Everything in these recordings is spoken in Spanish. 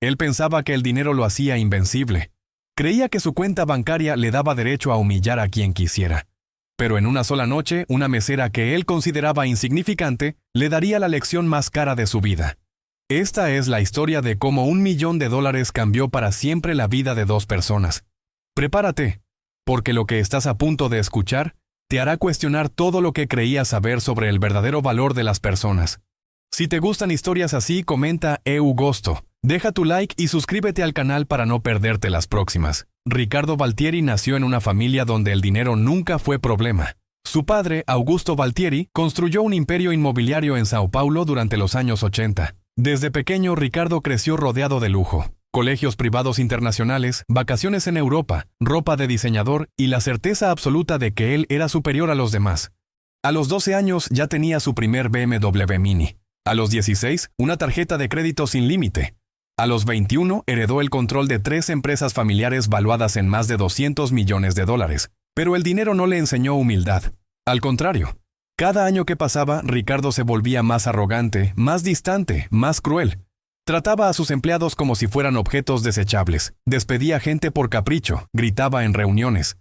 Él pensaba que el dinero lo hacía invencible. Creía que su cuenta bancaria le daba derecho a humillar a quien quisiera. Pero en una sola noche, una mesera que él consideraba insignificante le daría la lección más cara de su vida. Esta es la historia de cómo $1.000.000 cambió para siempre la vida de dos personas. Prepárate, porque lo que estás a punto de escuchar te hará cuestionar todo lo que creías saber sobre el verdadero valor de las personas. Si te gustan historias así, comenta Gusto. Deja tu like y suscríbete al canal para no perderte las próximas. Ricardo Valtieri nació en una familia donde el dinero nunca fue problema. Su padre, Augusto Valtieri, construyó un imperio inmobiliario en Sao Paulo durante los años 80. Desde pequeño, Ricardo creció rodeado de lujo. Colegios privados internacionales, vacaciones en Europa, ropa de diseñador y la certeza absoluta de que él era superior a los demás. A los 12 años ya tenía su primer BMW Mini. A los 16, una tarjeta de crédito sin límite. A los 21, heredó el control de 3 empresas familiares valuadas en más de $200 millones. Pero el dinero no le enseñó humildad. Al contrario, cada año que pasaba, Ricardo se volvía más arrogante, más distante, más cruel. Trataba a sus empleados como si fueran objetos desechables. Despedía gente por capricho, gritaba en reuniones.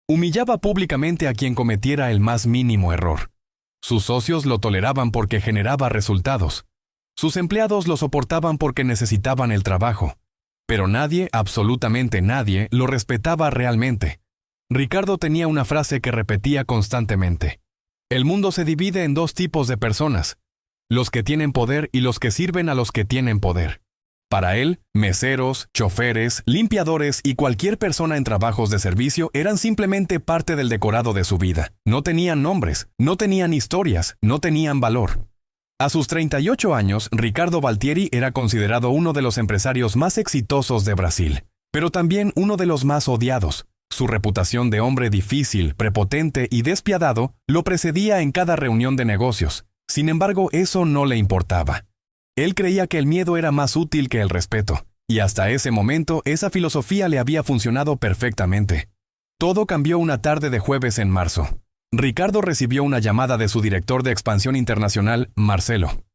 Humillaba públicamente a quien cometiera el más mínimo error. Sus socios lo toleraban porque generaba resultados. Sus empleados lo soportaban porque necesitaban el trabajo. Pero nadie, absolutamente nadie, lo respetaba realmente. Ricardo tenía una frase que repetía constantemente. El mundo se divide en 2 tipos de personas: los que tienen poder y los que sirven a los que tienen poder. Para él, meseros, choferes, limpiadores y cualquier persona en trabajos de servicio eran simplemente parte del decorado de su vida. No tenían nombres, no tenían historias, no tenían valor. A sus 38 años, Ricardo Valtieri era considerado uno de los empresarios más exitosos de Brasil, pero también uno de los más odiados. Su reputación de hombre difícil, prepotente y despiadado lo precedía en cada reunión de negocios. Sin embargo, eso no le importaba. Él creía que el miedo era más útil que el respeto, y hasta ese momento esa filosofía le había funcionado perfectamente. Todo cambió una tarde de jueves en marzo. Ricardo recibió una llamada de su director de expansión internacional, Marcelo.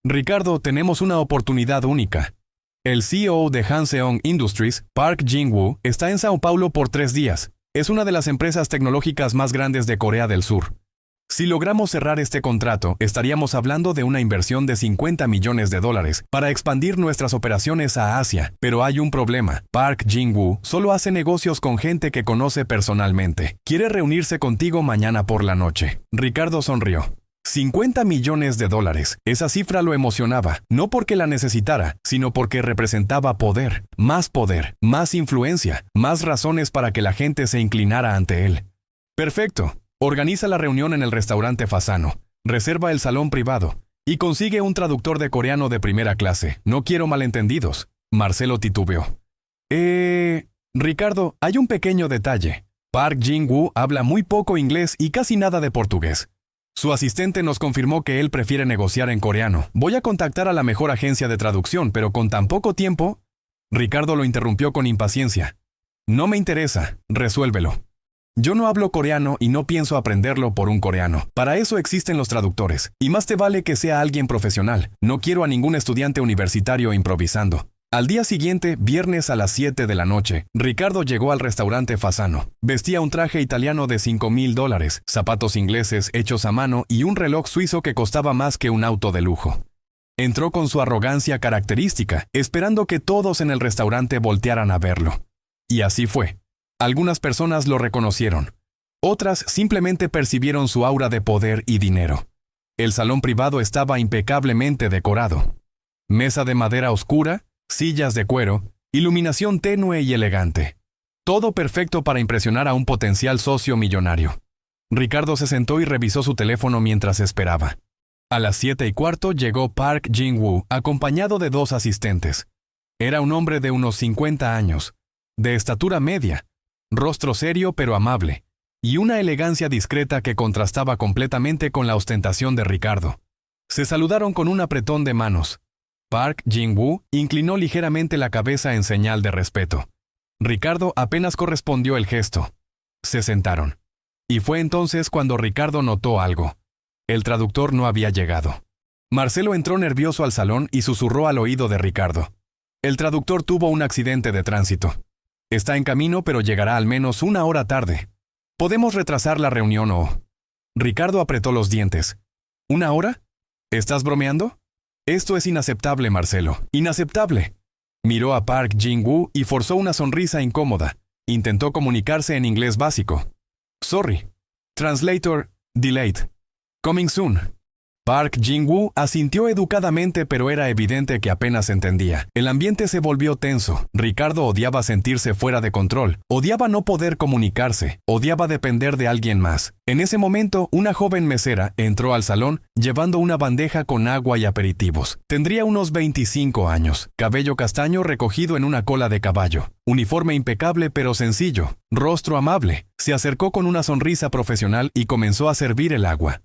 Ricardo, tenemos una oportunidad única. El CEO de Hanseong Industries, Park Jin-woo, está en Sao Paulo por 3 días. Es una de las empresas tecnológicas más grandes de Corea del Sur. Si logramos cerrar este contrato, estaríamos hablando de una inversión de $50 millones para expandir nuestras operaciones a Asia. Pero hay un problema. Park Jin-woo solo hace negocios con gente que conoce personalmente. Quiere reunirse contigo mañana por la noche. Ricardo sonrió. $50 millones. Esa cifra lo emocionaba, no porque la necesitara, sino porque representaba poder, más influencia, más razones para que la gente se inclinara ante él. Perfecto. Organiza la reunión en el restaurante Fasano, reserva el salón privado y consigue un traductor de coreano de primera clase. No quiero malentendidos. Marcelo titubeó. Ricardo, hay un pequeño detalle. Park Jin-woo habla muy poco inglés y casi nada de portugués. Su asistente nos confirmó que él prefiere negociar en coreano. Voy a contactar a la mejor agencia de traducción, pero con tan poco tiempo... Ricardo lo interrumpió con impaciencia. No me interesa, resuélvelo. Yo no hablo coreano y no pienso aprenderlo por un coreano. Para eso existen los traductores. Y más te vale que sea alguien profesional. No quiero a ningún estudiante universitario improvisando. Al día siguiente, viernes a las 7 de la noche, Ricardo llegó al restaurante Fasano. Vestía un traje italiano de $5.000, zapatos ingleses hechos a mano y un reloj suizo que costaba más que un auto de lujo. Entró con su arrogancia característica, esperando que todos en el restaurante voltearan a verlo. Y así fue. Algunas personas lo reconocieron. Otras simplemente percibieron su aura de poder y dinero. El salón privado estaba impecablemente decorado. Mesa de madera oscura, sillas de cuero, iluminación tenue y elegante. Todo perfecto para impresionar a un potencial socio millonario. Ricardo se sentó y revisó su teléfono mientras esperaba. A las 7:15 llegó Park Jin-woo, acompañado de 2 asistentes. Era un hombre de unos 50 años, de estatura media, rostro serio pero amable, y una elegancia discreta que contrastaba completamente con la ostentación de Ricardo. Se saludaron con un apretón de manos. Park Jin-woo inclinó ligeramente la cabeza en señal de respeto. Ricardo apenas correspondió el gesto. Se sentaron. Y fue entonces cuando Ricardo notó algo. El traductor no había llegado. Marcelo entró nervioso al salón y susurró al oído de Ricardo. El traductor tuvo un accidente de tránsito. Está en camino, pero llegará al menos 1 hora tarde. ¿Podemos retrasar la reunión o...? Ricardo apretó los dientes. ¿1 hora? ¿Estás bromeando? Esto es inaceptable, Marcelo. Inaceptable. Miró a Park Jin-woo y forzó una sonrisa incómoda. Intentó comunicarse en inglés básico. Sorry. Translator, delayed. Coming soon. Park Jin-woo asintió educadamente, pero era evidente que apenas entendía. El ambiente se volvió tenso. Ricardo odiaba sentirse fuera de control, odiaba no poder comunicarse, odiaba depender de alguien más. En ese momento, una joven mesera entró al salón llevando una bandeja con agua y aperitivos. Tendría unos 25 años, cabello castaño recogido en una cola de caballo, uniforme impecable pero sencillo, rostro amable. Se acercó con una sonrisa profesional y comenzó a servir el agua.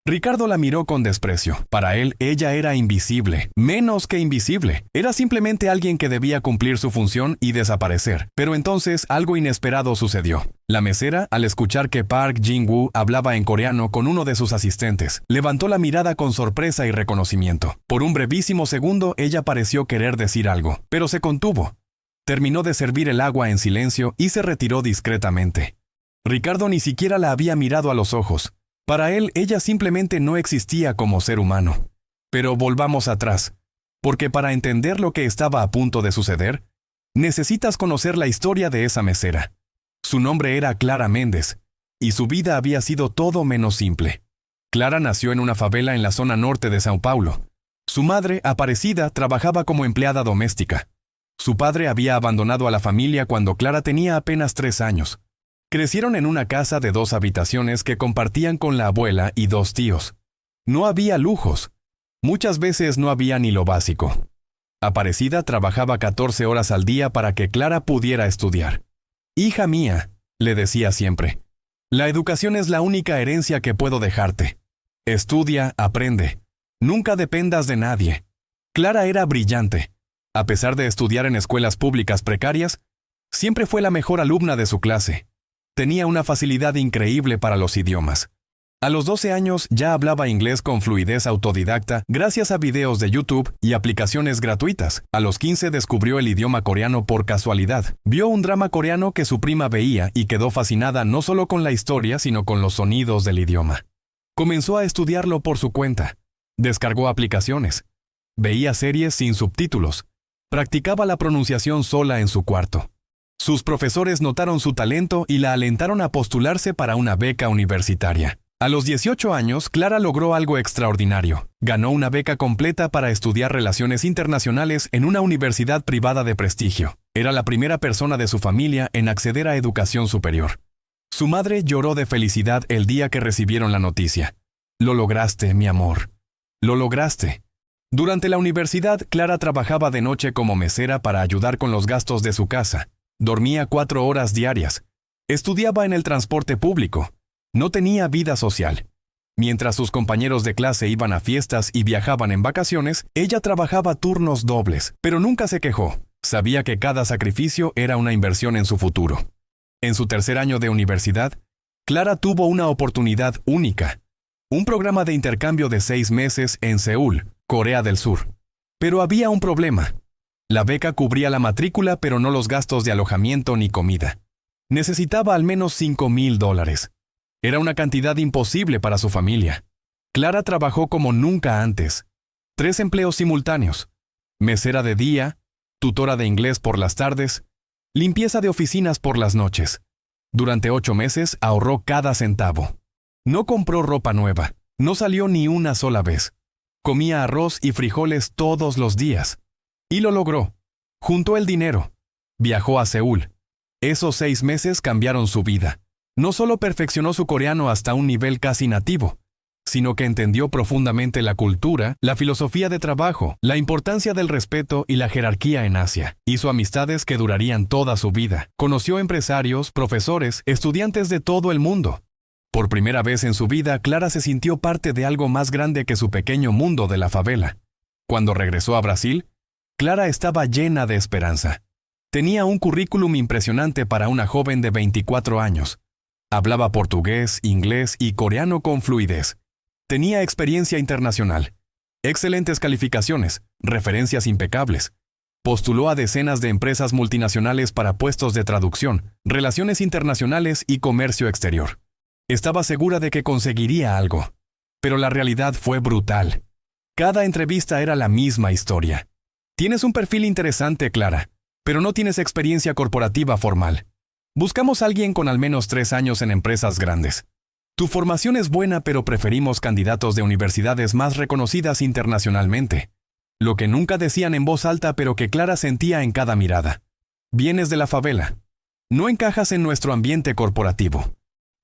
Ricardo la miró con desprecio. Para él, ella era invisible, menos que invisible. Era simplemente alguien que debía cumplir su función y desaparecer. Pero entonces algo inesperado sucedió. La mesera, al escuchar que Park Jin-woo hablaba en coreano con uno de sus asistentes, levantó la mirada con sorpresa y reconocimiento. Por un brevísimo segundo, ella pareció querer decir algo, pero se contuvo. Terminó de servir el agua en silencio y se retiró discretamente. Ricardo ni siquiera la había mirado a los ojos. Para él, ella simplemente no existía como ser humano. Pero volvamos atrás, porque para entender lo que estaba a punto de suceder, necesitas conocer la historia de esa mesera. Su nombre era Clara Méndez, y su vida había sido todo menos simple. Clara nació en una favela en la zona norte de Sao Paulo. Su madre, Aparecida, trabajaba como empleada doméstica. Su padre había abandonado a la familia cuando Clara tenía apenas 3 años. Crecieron en una casa de 2 habitaciones que compartían con la abuela y 2 tíos. No había lujos. Muchas veces no había ni lo básico. Aparecida trabajaba 14 horas al día para que Clara pudiera estudiar. «Hija mía», le decía siempre, «la educación es la única herencia que puedo dejarte. Estudia, aprende. Nunca dependas de nadie». Clara era brillante. A pesar de estudiar en escuelas públicas precarias, siempre fue la mejor alumna de su clase. Tenía una facilidad increíble para los idiomas. A los 12 años ya hablaba inglés con fluidez autodidacta gracias a videos de YouTube y aplicaciones gratuitas. A los 15 descubrió el idioma coreano por casualidad. Vio un drama coreano que su prima veía y quedó fascinada no solo con la historia, sino con los sonidos del idioma. Comenzó a estudiarlo por su cuenta. Descargó aplicaciones. Veía series sin subtítulos. Practicaba la pronunciación sola en su cuarto. Sus profesores notaron su talento y la alentaron a postularse para una beca universitaria. A los 18 años, Clara logró algo extraordinario. Ganó una beca completa para estudiar relaciones internacionales en una universidad privada de prestigio. Era la primera persona de su familia en acceder a educación superior. Su madre lloró de felicidad el día que recibieron la noticia. «Lo lograste, mi amor. Lo lograste». Durante la universidad, Clara trabajaba de noche como mesera para ayudar con los gastos de su casa. Dormía 4 horas diarias. Estudiaba en el transporte público. No tenía vida social. Mientras sus compañeros de clase iban a fiestas y viajaban en vacaciones, ella trabajaba turnos dobles, pero nunca se quejó. Sabía que cada sacrificio era una inversión en su futuro. En su tercer año de universidad, Clara tuvo una oportunidad única. Un programa de intercambio de 6 meses en Seúl, Corea del Sur. Pero había un problema. La beca cubría la matrícula, pero no los gastos de alojamiento ni comida. Necesitaba al menos $5,000. Era una cantidad imposible para su familia. Clara trabajó como nunca antes. 3 empleos simultáneos. Mesera de día, tutora de inglés por las tardes, limpieza de oficinas por las noches. Durante 8 meses ahorró cada centavo. No compró ropa nueva. No salió ni una sola vez. Comía arroz y frijoles todos los días. Y lo logró. Juntó el dinero. Viajó a Seúl. Esos 6 meses cambiaron su vida. No solo perfeccionó su coreano hasta un nivel casi nativo, sino que entendió profundamente la cultura, la filosofía de trabajo, la importancia del respeto y la jerarquía en Asia. Hizo amistades que durarían toda su vida. Conoció empresarios, profesores, estudiantes de todo el mundo. Por primera vez en su vida, Clara se sintió parte de algo más grande que su pequeño mundo de la favela. Cuando regresó a Brasil, Clara estaba llena de esperanza. Tenía un currículum impresionante para una joven de 24 años. Hablaba portugués, inglés y coreano con fluidez. Tenía experiencia internacional. Excelentes calificaciones, referencias impecables. Postuló a decenas de empresas multinacionales para puestos de traducción, relaciones internacionales y comercio exterior. Estaba segura de que conseguiría algo. Pero la realidad fue brutal. Cada entrevista era la misma historia. Tienes un perfil interesante, Clara, pero no tienes experiencia corporativa formal. Buscamos a alguien con al menos 3 años en empresas grandes. Tu formación es buena, pero preferimos candidatos de universidades más reconocidas internacionalmente. Lo que nunca decían en voz alta, pero que Clara sentía en cada mirada. Vienes de la favela. No encajas en nuestro ambiente corporativo.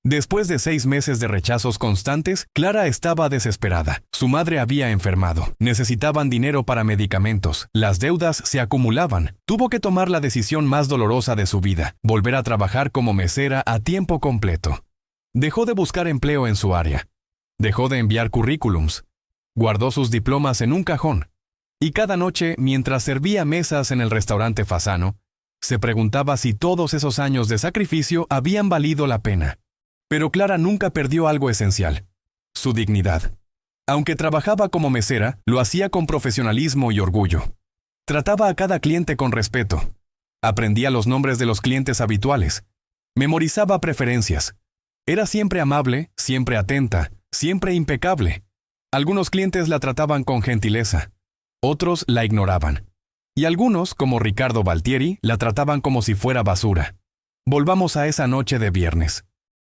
Después de 6 meses de rechazos constantes, Clara estaba desesperada. Su madre había enfermado. Necesitaban dinero para medicamentos. Las deudas se acumulaban. Tuvo que tomar la decisión más dolorosa de su vida: volver a trabajar como mesera a tiempo completo. Dejó de buscar empleo en su área. Dejó de enviar currículums. Guardó sus diplomas en un cajón. Y cada noche, mientras servía mesas en el restaurante Fasano, se preguntaba si todos esos años de sacrificio habían valido la pena. Pero Clara nunca perdió algo esencial: su dignidad. Aunque trabajaba como mesera, lo hacía con profesionalismo y orgullo. Trataba a cada cliente con respeto. Aprendía los nombres de los clientes habituales. Memorizaba preferencias. Era siempre amable, siempre atenta, siempre impecable. Algunos clientes la trataban con gentileza. Otros la ignoraban. Y algunos, como Ricardo Baltieri, la trataban como si fuera basura. Volvamos a esa noche de viernes.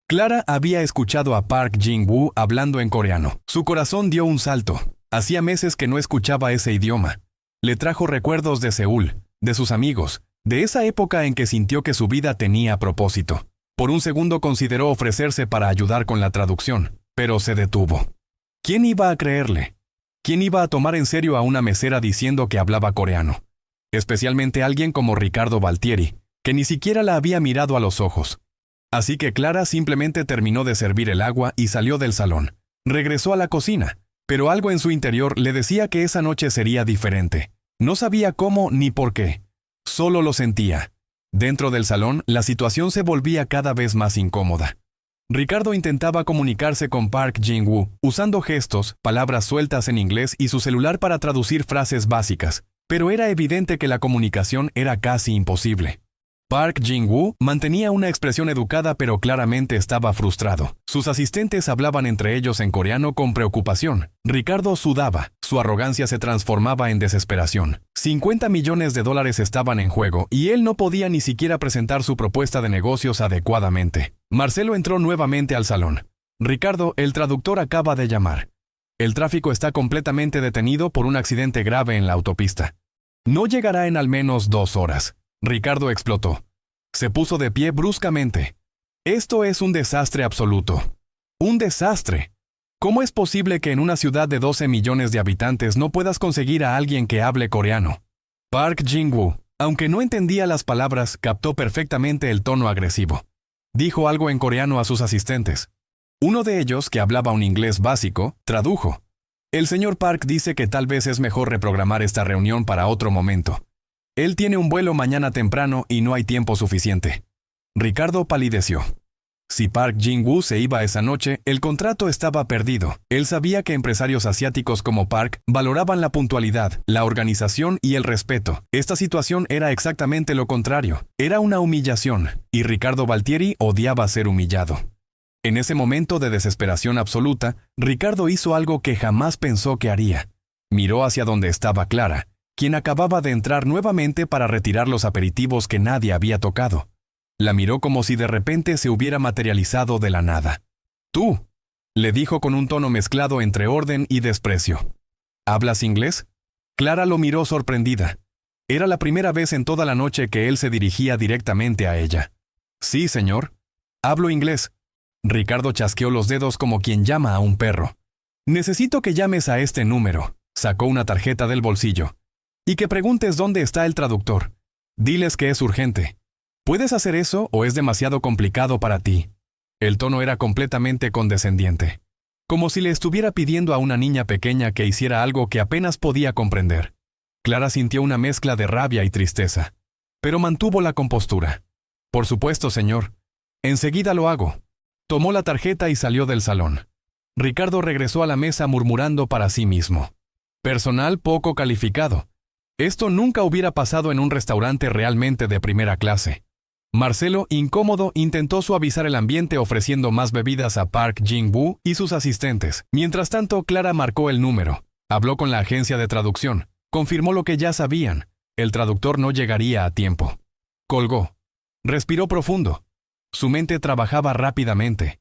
Clara había escuchado a Park Jin-woo hablando en coreano. Su corazón dio un salto. Hacía meses que no escuchaba ese idioma. Le trajo recuerdos de Seúl, de sus amigos, de esa época en que sintió que su vida tenía propósito. Por un segundo consideró ofrecerse para ayudar con la traducción, pero se detuvo. ¿Quién iba a creerle? ¿Quién iba a tomar en serio a una mesera diciendo que hablaba coreano? Especialmente alguien como Ricardo Baltieri, que ni siquiera la había mirado a los ojos. Así que Clara simplemente terminó de servir el agua y salió del salón. Regresó a la cocina, pero algo en su interior le decía que esa noche sería diferente. No sabía cómo ni por qué. Solo lo sentía. Dentro del salón, la situación se volvía cada vez más incómoda. Ricardo intentaba comunicarse con Park Jin-woo, usando gestos, palabras sueltas en inglés y su celular para traducir frases básicas, pero era evidente que la comunicación era casi imposible. Park Jin-woo mantenía una expresión educada, pero claramente estaba frustrado. Sus asistentes hablaban entre ellos en coreano con preocupación. Ricardo sudaba. Su arrogancia se transformaba en desesperación. $50 millones estaban en juego y él no podía ni siquiera presentar su propuesta de negocios adecuadamente. Marcelo entró nuevamente al salón. Ricardo, el traductor, acaba de llamar. El tráfico está completamente detenido por un accidente grave en la autopista. No llegará en al menos 2 horas. Ricardo explotó. Se puso de pie bruscamente. Esto es un desastre absoluto. ¡Un desastre! ¿Cómo es posible que en una ciudad de 12 millones de habitantes no puedas conseguir a alguien que hable coreano? Park Jin-woo, aunque no entendía las palabras, captó perfectamente el tono agresivo. Dijo algo en coreano a sus asistentes. Uno de ellos, que hablaba un inglés básico, tradujo. El señor Park dice que tal vez es mejor reprogramar esta reunión para otro momento. Él tiene un vuelo mañana temprano y no hay tiempo suficiente. Ricardo palideció. Si Park Jin-woo se iba esa noche, el contrato estaba perdido. Él sabía que empresarios asiáticos como Park valoraban la puntualidad, la organización y el respeto. Esta situación era exactamente lo contrario. Era una humillación, y Ricardo Baltieri odiaba ser humillado. En ese momento de desesperación absoluta, Ricardo hizo algo que jamás pensó que haría. Miró hacia donde estaba Clara, quien acababa de entrar nuevamente para retirar los aperitivos que nadie había tocado. La miró como si de repente se hubiera materializado de la nada. «Tú», le dijo con un tono mezclado entre orden y desprecio. «¿Hablas inglés?» Clara lo miró sorprendida. Era la primera vez en toda la noche que él se dirigía directamente a ella. «Sí, señor. Hablo inglés». Ricardo chasqueó los dedos como quien llama a un perro. «Necesito que llames a este número». Sacó una tarjeta del bolsillo. «Y que preguntes dónde está el traductor. Diles que es urgente. ¿Puedes hacer eso o es demasiado complicado para ti?» El tono era completamente condescendiente, como si le estuviera pidiendo a una niña pequeña que hiciera algo que apenas podía comprender. Clara sintió una mezcla de rabia y tristeza, pero mantuvo la compostura. «Por supuesto, señor. Enseguida lo hago». Tomó la tarjeta y salió del salón. Ricardo regresó a la mesa murmurando para sí mismo. «Personal poco calificado. Esto nunca hubiera pasado en un restaurante realmente de primera clase. Marcelo, incómodo, intentó suavizar el ambiente ofreciendo más bebidas a Park Jin-woo y sus asistentes. Mientras tanto, Clara marcó el número. Habló con la agencia de traducción. Confirmó lo que ya sabían. El traductor no llegaría a tiempo. Colgó. Respiró profundo. Su mente trabajaba rápidamente.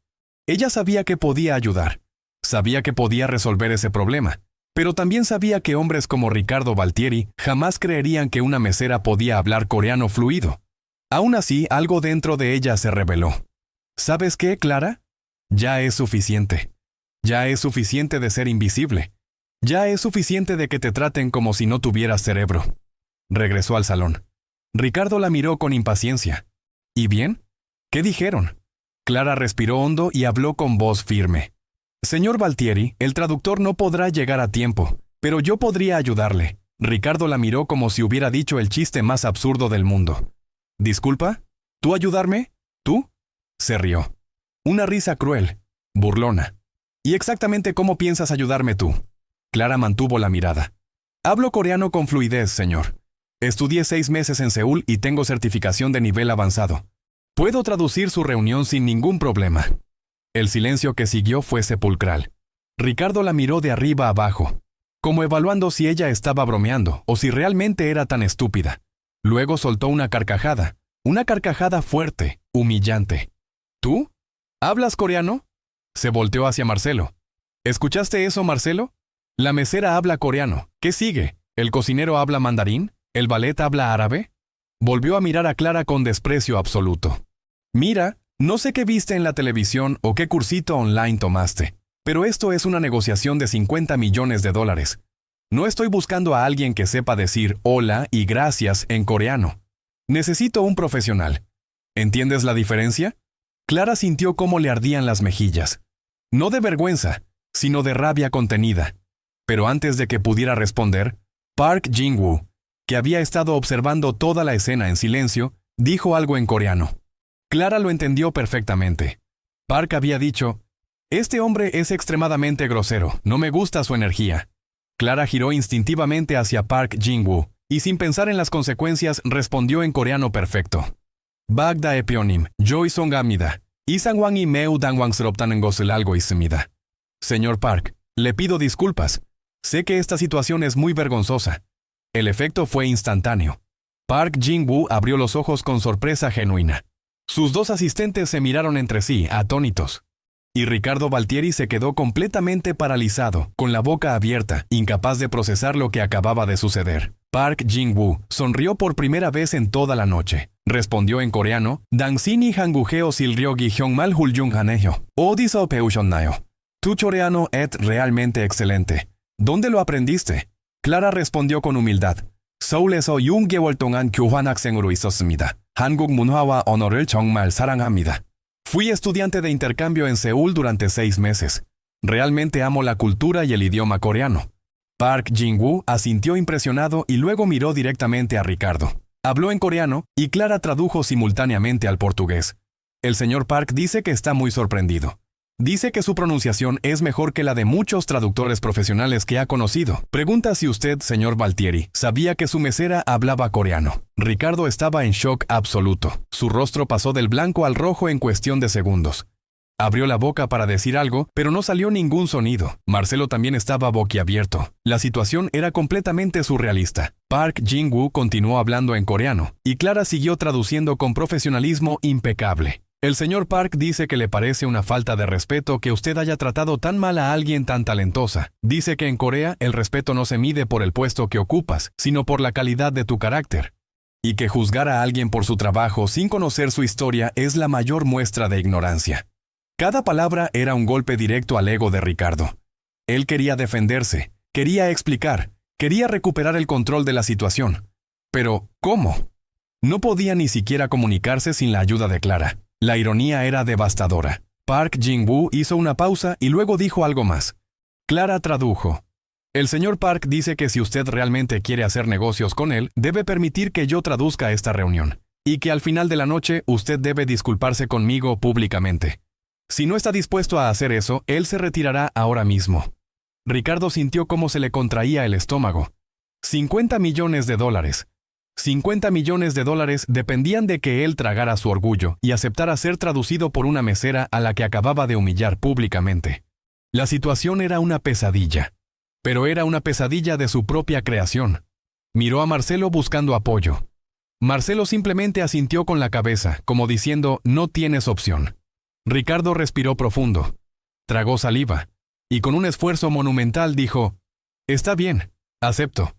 Ella sabía que podía ayudar. Sabía que podía resolver ese problema. Pero también sabía que hombres como Ricardo Valtieri jamás creerían que una mesera podía hablar coreano fluido. Aún así, algo dentro de ella se rebeló. ¿Sabes qué, Clara? Ya es suficiente. Ya es suficiente de ser invisible. Ya es suficiente de que te traten como si no tuvieras cerebro. Regresó al salón. Ricardo la miró con impaciencia. ¿Y bien? ¿Qué dijeron? Clara respiró hondo y habló con voz firme. Señor Valtieri, el traductor no podrá llegar a tiempo, pero yo podría ayudarle. Ricardo la miró como si hubiera dicho el chiste más absurdo del mundo. ¿Disculpa? ¿Tú ayudarme? ¿Tú? Se rió. Una risa cruel, burlona. ¿Y exactamente cómo piensas ayudarme tú? Clara mantuvo la mirada. Hablo coreano con fluidez, señor. Estudié 6 meses en Seúl y tengo certificación de nivel avanzado. Puedo traducir su reunión sin ningún problema. El silencio que siguió fue sepulcral. Ricardo la miró de arriba abajo, como evaluando si ella estaba bromeando o si realmente era tan estúpida. Luego soltó una carcajada fuerte, humillante. ¿Tú? ¿Hablas coreano? Se volteó hacia Marcelo. ¿Escuchaste eso, Marcelo? La mesera habla coreano. ¿Qué sigue? ¿El cocinero habla mandarín? ¿El ballet habla árabe? Volvió a mirar a Clara con desprecio absoluto. Mira, no sé qué viste en la televisión o qué cursito online tomaste, pero esto es una negociación de $50 millones. No estoy buscando a alguien que sepa decir hola y gracias en coreano. Necesito un profesional. ¿Entiendes la diferencia? Clara sintió cómo le ardían las mejillas. No de vergüenza, sino de rabia contenida. Pero antes de que pudiera responder, Park Jin-woo, que había estado observando toda la escena en silencio, dijo algo en coreano. Clara lo entendió perfectamente. Park había dicho, «Este hombre es extremadamente grosero, no me gusta su energía». Clara giró instintivamente hacia Park Jin-woo y sin pensar en las consecuencias respondió en coreano perfecto. Bagda epionim, joy songamida, isangwang y meu dangwangsroptanen gosel algo ismida. Señor Park, le pido disculpas. Sé que esta situación es muy vergonzosa. El efecto fue instantáneo. Park Jin-woo abrió los ojos con sorpresa genuina. Sus dos asistentes se miraron entre sí, atónitos. Y Ricardo Valtieri se quedó completamente paralizado, con la boca abierta, incapaz de procesar lo que acababa de suceder. Park Jin-woo sonrió por primera vez en toda la noche. Respondió en coreano, Dangsini hangugeo silryogi hyongmal huljung haneyo. Odiso peushonnayo. Tu coreano es realmente excelente. ¿Dónde lo aprendiste? Clara respondió con humildad. 서울에서 6개월 동안 교환학생으로 있었습니다. 한국 문화와 언어를 정말 사랑합니다. Fui estudiante de intercambio en Seúl durante 6 meses. Realmente amo la cultura y el idioma coreano. Park Jin-woo asintió impresionado y luego miró directamente a Ricardo. Habló en coreano y Clara tradujo simultáneamente al portugués. El señor Park dice que está muy sorprendido. Dice que su pronunciación es mejor que la de muchos traductores profesionales que ha conocido. Pregunta si usted, señor Valtieri, sabía que su mesera hablaba coreano. Ricardo estaba en shock absoluto. Su rostro pasó del blanco al rojo en cuestión de segundos. Abrió la boca para decir algo, pero no salió ningún sonido. Marcelo también estaba boquiabierto. La situación era completamente surrealista. Park Jin-woo continuó hablando en coreano, y Clara siguió traduciendo con profesionalismo impecable. El señor Park dice que le parece una falta de respeto que usted haya tratado tan mal a alguien tan talentosa. Dice que en Corea el respeto no se mide por el puesto que ocupas, sino por la calidad de tu carácter. Y que juzgar a alguien por su trabajo sin conocer su historia es la mayor muestra de ignorancia. Cada palabra era un golpe directo al ego de Ricardo. Él quería defenderse, quería explicar, quería recuperar el control de la situación. Pero, ¿cómo? No podía ni siquiera comunicarse sin la ayuda de Clara. La ironía era devastadora. Park Jin-woo hizo una pausa y luego dijo algo más. Clara tradujo. El señor Park dice que si usted realmente quiere hacer negocios con él, debe permitir que yo traduzca esta reunión. Y que al final de la noche usted debe disculparse conmigo públicamente. Si no está dispuesto a hacer eso, él se retirará ahora mismo. Ricardo sintió cómo se le contraía el estómago. 50 millones de dólares. 50 millones de dólares dependían de que él tragara su orgullo y aceptara ser traducido por una mesera a la que acababa de humillar públicamente. La situación era una pesadilla, pero era una pesadilla de su propia creación. Miró a Marcelo buscando apoyo. Marcelo simplemente asintió con la cabeza, como diciendo, no tienes opción. Ricardo respiró profundo, tragó saliva, y con un esfuerzo monumental dijo, está bien, acepto.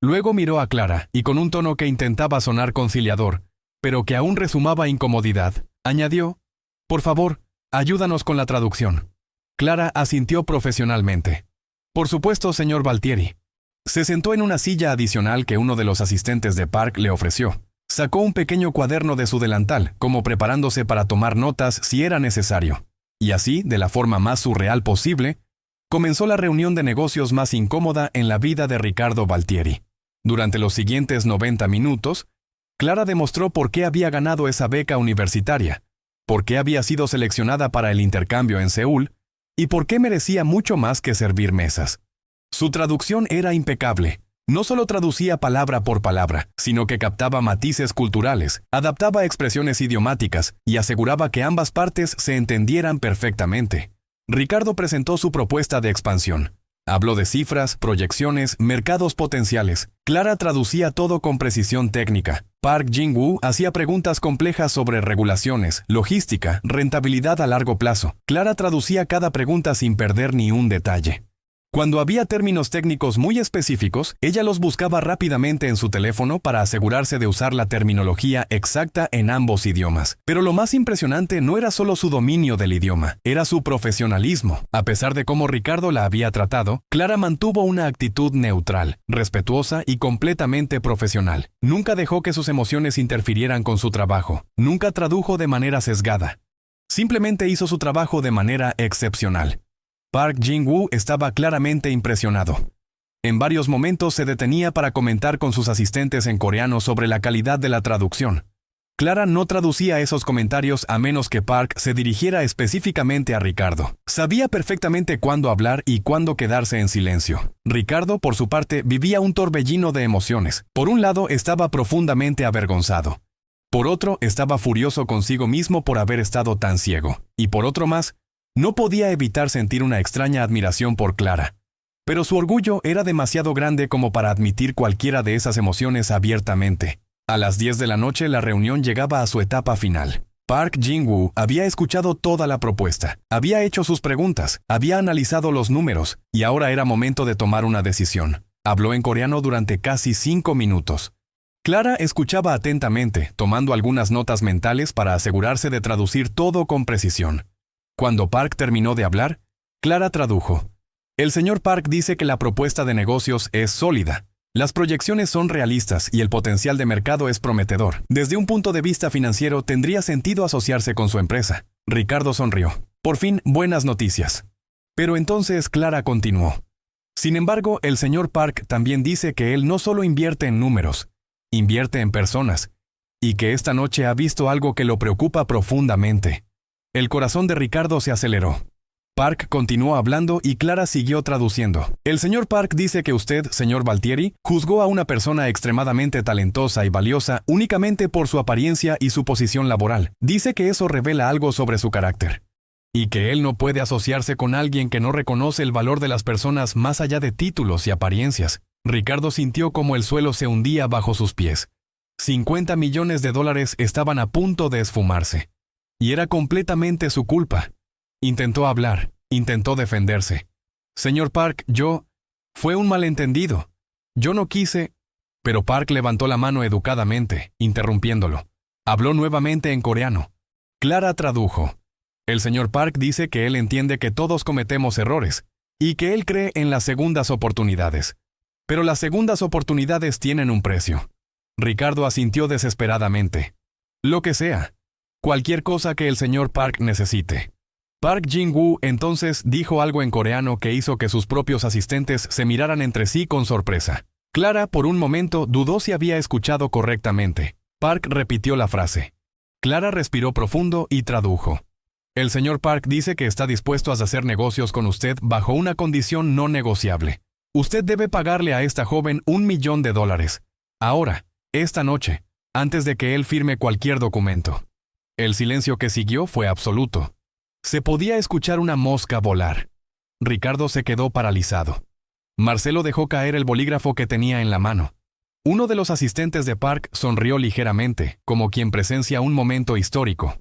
Luego miró a Clara, y con un tono que intentaba sonar conciliador, pero que aún rezumaba incomodidad, añadió, por favor, ayúdanos con la traducción. Clara asintió profesionalmente. Por supuesto, señor Valtieri. Se sentó en una silla adicional que uno de los asistentes de Park le ofreció. Sacó un pequeño cuaderno de su delantal, como preparándose para tomar notas si era necesario. Y así, de la forma más surreal posible, comenzó la reunión de negocios más incómoda en la vida de Ricardo Valtieri. Durante los siguientes 90 minutos, Clara demostró por qué había ganado esa beca universitaria, por qué había sido seleccionada para el intercambio en Seúl y por qué merecía mucho más que servir mesas. Su traducción era impecable. No solo traducía palabra por palabra, sino que captaba matices culturales, adaptaba expresiones idiomáticas y aseguraba que ambas partes se entendieran perfectamente. Ricardo presentó su propuesta de expansión. Habló de cifras, proyecciones, mercados potenciales. Clara traducía todo con precisión técnica. Park Jin-woo hacía preguntas complejas sobre regulaciones, logística, rentabilidad a largo plazo. Clara traducía cada pregunta sin perder ni un detalle. Cuando había términos técnicos muy específicos, ella los buscaba rápidamente en su teléfono para asegurarse de usar la terminología exacta en ambos idiomas. Pero lo más impresionante no era solo su dominio del idioma, era su profesionalismo. A pesar de cómo Ricardo la había tratado, Clara mantuvo una actitud neutral, respetuosa y completamente profesional. Nunca dejó que sus emociones interfirieran con su trabajo. Nunca tradujo de manera sesgada. Simplemente hizo su trabajo de manera excepcional. Park Jin-woo estaba claramente impresionado. En varios momentos se detenía para comentar con sus asistentes en coreano sobre la calidad de la traducción. Clara no traducía esos comentarios a menos que Park se dirigiera específicamente a Ricardo. Sabía perfectamente cuándo hablar y cuándo quedarse en silencio. Ricardo, por su parte, vivía un torbellino de emociones. Por un lado, estaba profundamente avergonzado. Por otro, estaba furioso consigo mismo por haber estado tan ciego. Y por otro más, no podía evitar sentir una extraña admiración por Clara. Pero su orgullo era demasiado grande como para admitir cualquiera de esas emociones abiertamente. A las 10 de la noche la reunión llegaba a su etapa final. Park Jin-woo había escuchado toda la propuesta, había hecho sus preguntas, había analizado los números, y ahora era momento de tomar una decisión. Habló en coreano durante casi 5 minutos. Clara escuchaba atentamente, tomando algunas notas mentales para asegurarse de traducir todo con precisión. Cuando Park terminó de hablar, Clara tradujo. El señor Park dice que la propuesta de negocios es sólida. Las proyecciones son realistas y el potencial de mercado es prometedor. Desde un punto de vista financiero, tendría sentido asociarse con su empresa. Ricardo sonrió. Por fin, buenas noticias. Pero entonces Clara continuó. Sin embargo, el señor Park también dice que él no solo invierte en números, invierte en personas, y que esta noche ha visto algo que lo preocupa profundamente. El corazón de Ricardo se aceleró. Park continuó hablando y Clara siguió traduciendo. El señor Park dice que usted, señor Valtieri, juzgó a una persona extremadamente talentosa y valiosa únicamente por su apariencia y su posición laboral. Dice que eso revela algo sobre su carácter. Y que él no puede asociarse con alguien que no reconoce el valor de las personas más allá de títulos y apariencias. Ricardo sintió como el suelo se hundía bajo sus pies. 50 millones de dólares estaban a punto de esfumarse. Y era completamente su culpa. Intentó hablar, intentó defenderse. Señor Park, fue un malentendido. Yo no quise... Pero Park levantó la mano educadamente, interrumpiéndolo. Habló nuevamente en coreano. Clara tradujo. El señor Park dice que él entiende que todos cometemos errores, y que él cree en las segundas oportunidades. Pero las segundas oportunidades tienen un precio. Ricardo asintió desesperadamente. Lo que sea. Cualquier cosa que el señor Park necesite. Park Jin-woo entonces dijo algo en coreano que hizo que sus propios asistentes se miraran entre sí con sorpresa. Clara, por un momento, dudó si había escuchado correctamente. Park repitió la frase. Clara respiró profundo y tradujo. El señor Park dice que está dispuesto a hacer negocios con usted bajo una condición no negociable. Usted debe pagarle a esta joven $1.000.000. Ahora, esta noche, antes de que él firme cualquier documento. El silencio que siguió fue absoluto. Se podía escuchar una mosca volar. Ricardo se quedó paralizado. Marcelo dejó caer el bolígrafo que tenía en la mano. Uno de los asistentes de Park sonrió ligeramente, como quien presencia un momento histórico.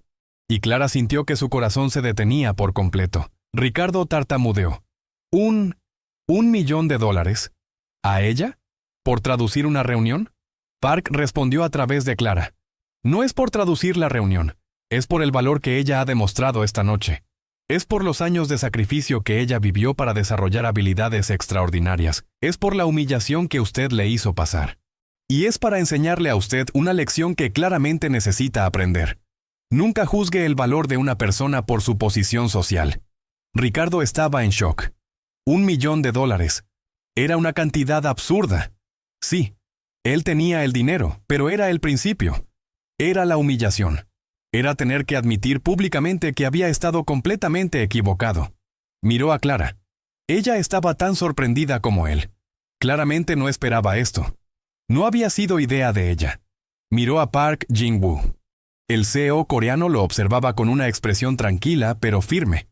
Y Clara sintió que su corazón se detenía por completo. Ricardo tartamudeó. ¿Un $1.000.000? ¿A ella? ¿Por traducir una reunión? Park respondió a través de Clara. No es por traducir la reunión, es por el valor que ella ha demostrado esta noche. Es por los años de sacrificio que ella vivió para desarrollar habilidades extraordinarias. Es por la humillación que usted le hizo pasar. Y es para enseñarle a usted una lección que claramente necesita aprender. Nunca juzgue el valor de una persona por su posición social. Ricardo estaba en shock. $1.000.000. Era una cantidad absurda. Sí, él tenía el dinero, pero era el principio. Era la humillación. Era tener que admitir públicamente que había estado completamente equivocado. Miró a Clara. Ella estaba tan sorprendida como él. Claramente no esperaba esto. No había sido idea de ella. Miró a Park Jin-woo. El CEO coreano lo observaba con una expresión tranquila pero firme.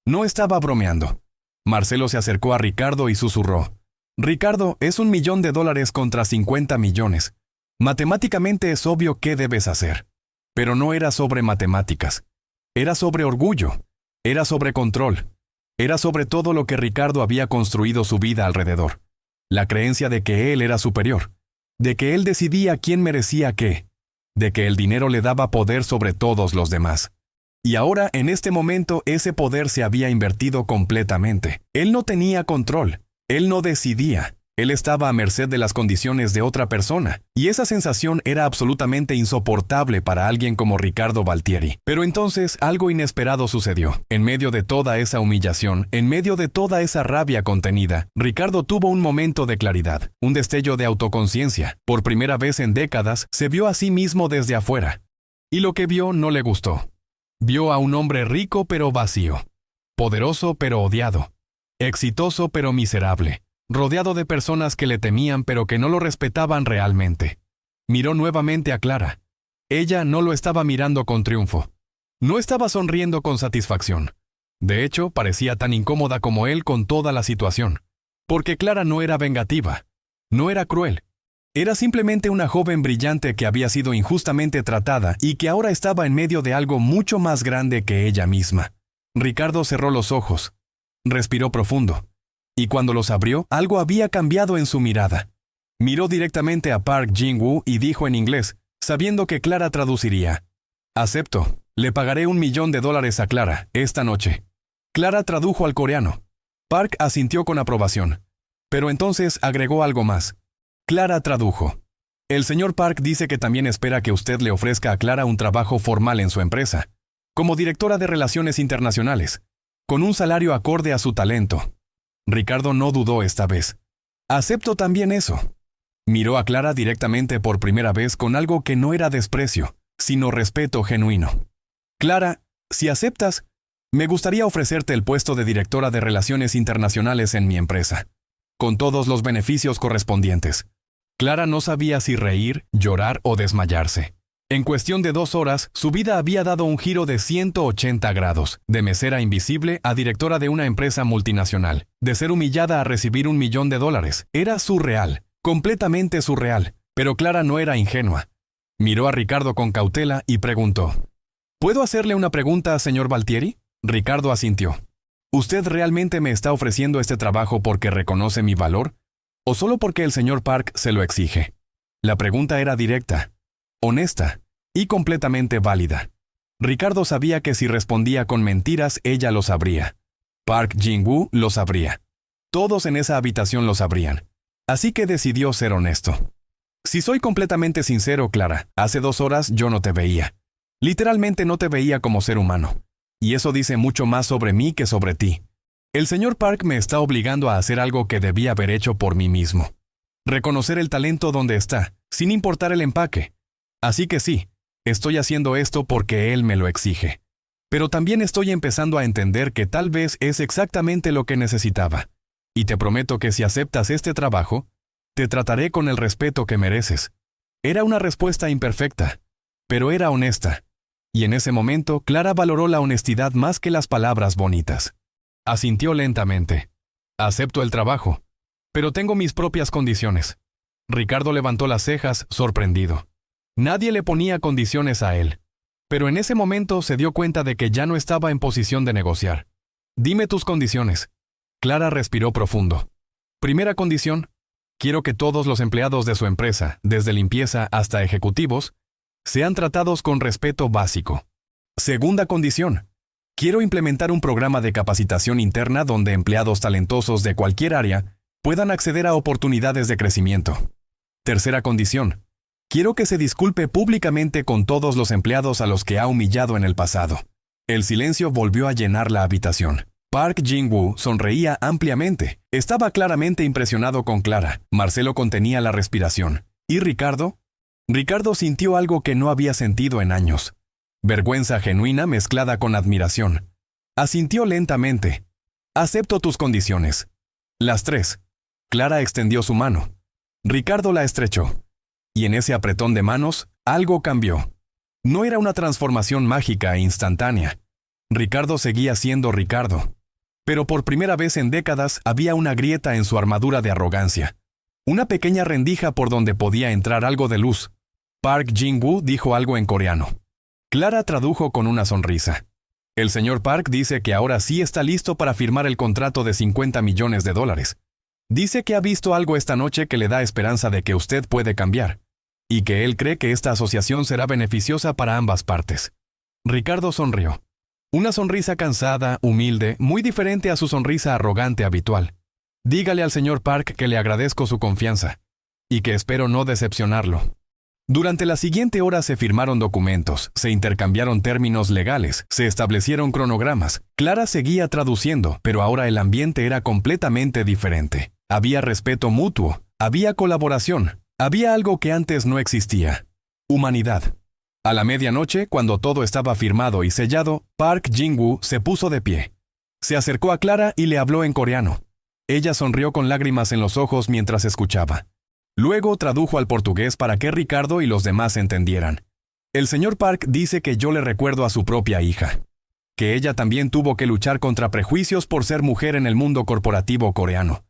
No estaba bromeando. Marcelo se acercó a Ricardo y susurró. Ricardo, es $1.000.000 contra 50 millones. Matemáticamente es obvio qué debes hacer. Pero no era sobre matemáticas. Era sobre orgullo. Era sobre control. Era sobre todo lo que Ricardo había construido su vida alrededor. La creencia de que él era superior. De que él decidía quién merecía qué. De que el dinero le daba poder sobre todos los demás. Y ahora, en este momento, ese poder se había invertido completamente. Él no tenía control. Él no decidía. Él estaba a merced de las condiciones de otra persona, y esa sensación era absolutamente insoportable para alguien como Ricardo Valtieri. Pero entonces algo inesperado sucedió. En medio de toda esa humillación, en medio de toda esa rabia contenida, Ricardo tuvo un momento de claridad, un destello de autoconciencia. Por primera vez en décadas, se vio a sí mismo desde afuera. Y lo que vio no le gustó. Vio a un hombre rico pero vacío, poderoso pero odiado, exitoso pero miserable, rodeado de personas que le temían pero que no lo respetaban realmente. Miró nuevamente a Clara. Ella no lo estaba mirando con triunfo. No estaba sonriendo con satisfacción. De hecho, parecía tan incómoda como él con toda la situación. Porque Clara no era vengativa. No era cruel. Era simplemente una joven brillante que había sido injustamente tratada y que ahora estaba en medio de algo mucho más grande que ella misma. Ricardo cerró los ojos. Respiró profundo. Y cuando los abrió, algo había cambiado en su mirada. Miró directamente a Park Jin-woo y dijo en inglés, sabiendo que Clara traduciría. Acepto. Le pagaré $1.000.000 a Clara, esta noche. Clara tradujo al coreano. Park asintió con aprobación. Pero entonces agregó algo más. Clara tradujo. El señor Park dice que también espera que usted le ofrezca a Clara un trabajo formal en su empresa, como directora de Relaciones Internacionales, con un salario acorde a su talento. Ricardo no dudó esta vez. Acepto también eso. Miró a Clara directamente por primera vez con algo que no era desprecio, sino respeto genuino. Clara, si aceptas, me gustaría ofrecerte el puesto de directora de Relaciones Internacionales en mi empresa, con todos los beneficios correspondientes. Clara no sabía si reír, llorar o desmayarse. En cuestión de 2 horas, su vida había dado un giro de 180 grados, de mesera invisible a directora de una empresa multinacional, de ser humillada a recibir $1.000.000. Era surreal, completamente surreal, pero Clara no era ingenua. Miró a Ricardo con cautela y preguntó, ¿puedo hacerle una pregunta, señor Valtieri? Ricardo asintió. ¿Usted realmente me está ofreciendo este trabajo porque reconoce mi valor? ¿O solo porque el señor Park se lo exige? La pregunta era directa, honesta y completamente válida. Ricardo sabía que si respondía con mentiras, ella lo sabría. Park Jin-woo lo sabría. Todos en esa habitación lo sabrían. Así que decidió ser honesto. Si soy completamente sincero, Clara, hace 2 horas yo no te veía. Literalmente no te veía como ser humano. Y eso dice mucho más sobre mí que sobre ti. El señor Park me está obligando a hacer algo que debía haber hecho por mí mismo. Reconocer el talento donde está, sin importar el empaque. Así que sí, estoy haciendo esto porque él me lo exige. Pero también estoy empezando a entender que tal vez es exactamente lo que necesitaba. Y te prometo que si aceptas este trabajo, te trataré con el respeto que mereces. Era una respuesta imperfecta, pero era honesta. Y en ese momento, Clara valoró la honestidad más que las palabras bonitas. Asintió lentamente. Acepto el trabajo, pero tengo mis propias condiciones. Ricardo levantó las cejas, sorprendido. Nadie le ponía condiciones a él. Pero en ese momento se dio cuenta de que ya no estaba en posición de negociar. Dime tus condiciones. Clara respiró profundo. Primera condición. Quiero que todos los empleados de su empresa, desde limpieza hasta ejecutivos, sean tratados con respeto básico. Segunda condición. Quiero implementar un programa de capacitación interna donde empleados talentosos de cualquier área puedan acceder a oportunidades de crecimiento. Tercera condición. Quiero que se disculpe públicamente con todos los empleados a los que ha humillado en el pasado. El silencio volvió a llenar la habitación. Park Jin-woo sonreía ampliamente. Estaba claramente impresionado con Clara. Marcelo contenía la respiración. ¿Y Ricardo? Ricardo sintió algo que no había sentido en años. Vergüenza genuina mezclada con admiración. Asintió lentamente. Acepto tus condiciones. Las 3. Clara extendió su mano. Ricardo la estrechó. Y en ese apretón de manos, algo cambió. No era una transformación mágica e instantánea. Ricardo seguía siendo Ricardo. Pero por primera vez en décadas había una grieta en su armadura de arrogancia. Una pequeña rendija por donde podía entrar algo de luz. Park Jin-woo dijo algo en coreano. Clara tradujo con una sonrisa. El señor Park dice que ahora sí está listo para firmar el contrato de $50 millones. Dice que ha visto algo esta noche que le da esperanza de que usted puede cambiar, y que él cree que esta asociación será beneficiosa para ambas partes. Ricardo sonrió. Una sonrisa cansada, humilde, muy diferente a su sonrisa arrogante habitual. Dígale al señor Park que le agradezco su confianza, y que espero no decepcionarlo. Durante la siguiente hora se firmaron documentos, se intercambiaron términos legales, se establecieron cronogramas. Clara seguía traduciendo, pero ahora el ambiente era completamente diferente. Había respeto mutuo, había colaboración, había algo que antes no existía. Humanidad. A la medianoche, cuando todo estaba firmado y sellado, Park Jin-woo se puso de pie. Se acercó a Clara y le habló en coreano. Ella sonrió con lágrimas en los ojos mientras escuchaba. Luego tradujo al portugués para que Ricardo y los demás entendieran. El señor Park dice que yo le recuerdo a su propia hija. Que ella también tuvo que luchar contra prejuicios por ser mujer en el mundo corporativo coreano.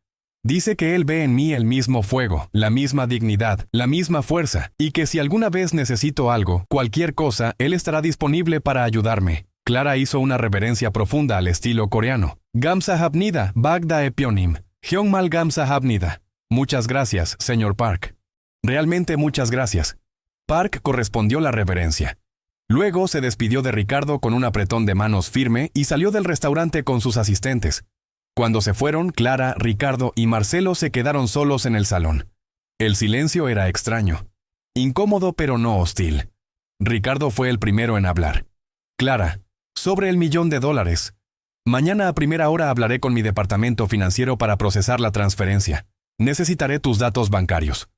Dice que él ve en mí el mismo fuego, la misma dignidad, la misma fuerza, y que si alguna vez necesito algo, cualquier cosa, él estará disponible para ayudarme. Clara hizo una reverencia profunda al estilo coreano. Gamsahamnida, Bagda Epionim, Hyungmal Gamsahamnida. Muchas gracias, señor Park. Realmente muchas gracias. Park correspondió la reverencia. Luego se despidió de Ricardo con un apretón de manos firme y salió del restaurante con sus asistentes. Cuando se fueron, Clara, Ricardo y Marcelo se quedaron solos en el salón. El silencio era extraño. Incómodo pero no hostil. Ricardo fue el primero en hablar. Clara, sobre el $1 millón. Mañana a primera hora hablaré con mi departamento financiero para procesar la transferencia. Necesitaré tus datos bancarios.